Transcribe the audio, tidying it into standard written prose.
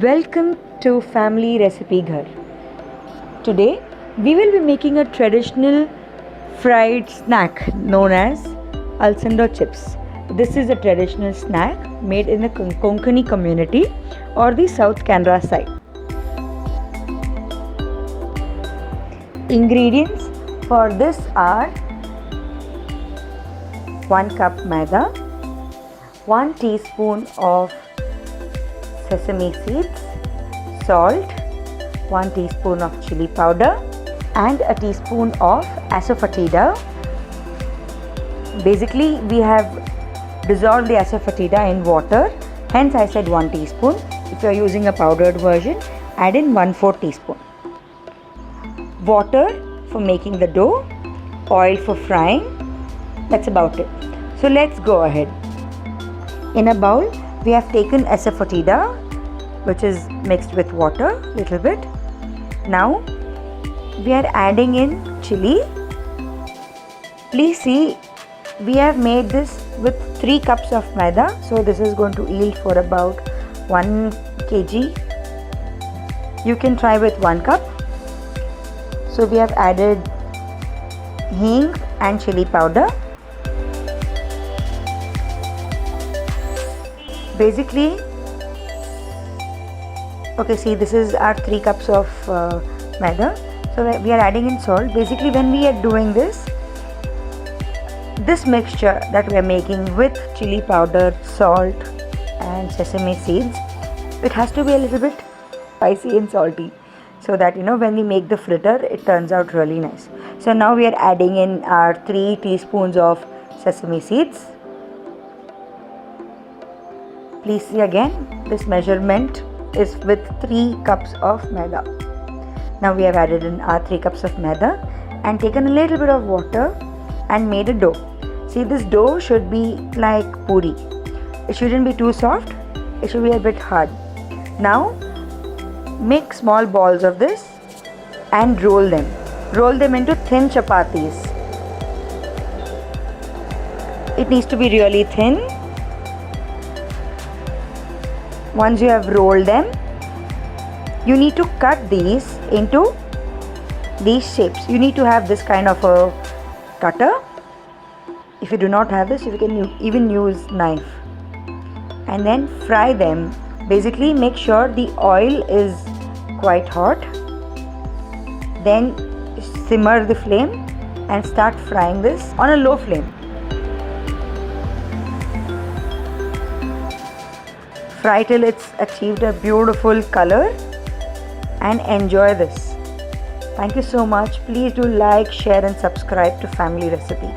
Welcome to Family Recipe Ghar. Today we will be making a traditional fried snack known as Alsando Chips. This is a traditional snack made in the Konkani community or the South Canara side. Ingredients for this are 1 cup maida, 1 teaspoon of sesame seeds, salt, 1 teaspoon of chili powder and a teaspoon of asafoetida. Basically we have dissolved the asafoetida in water, hence I said 1 teaspoon. If you are using a powdered version, add in 1/4 teaspoon. Water for making the dough, oil for frying, that's about it. So let's go ahead. In a bowl we have taken asafoetida, which is mixed with water little bit. Now we are adding in chili. Please see, we have made this with 3 cups of maida, so this is going to yield for about 1 kg. You can try with 1 cup. So we have added hing and chili powder. Basically, okay, see, this is our 3 cups of maida. So we are adding in salt. Basically, when we are doing this mixture that we are making with chili powder, salt and sesame seeds, it has to be a little bit spicy and salty, so that when we make the fritter, it turns out really nice. So now we are adding in our 3 teaspoons of sesame seeds. Please see again, this measurement is with 3 cups of maida. Now we have added in our 3 cups of maida and taken a little bit of water and made a dough. See, this dough should be like puri. It shouldn't be too soft, it should be a bit hard. Now make small balls of this and roll them. Roll them into thin chapatis. It needs to be really thin. Once you have rolled them, you need to cut these into these shapes. You need to have this kind of a cutter. If you do not have this, you can even use knife. And then fry them. Basically, make sure the oil is quite hot. Then simmer the flame and start frying this on a low flame. Fry till it's achieved a beautiful color and enjoy this. Thank you so much. Please do like, share and subscribe to Family Recipe.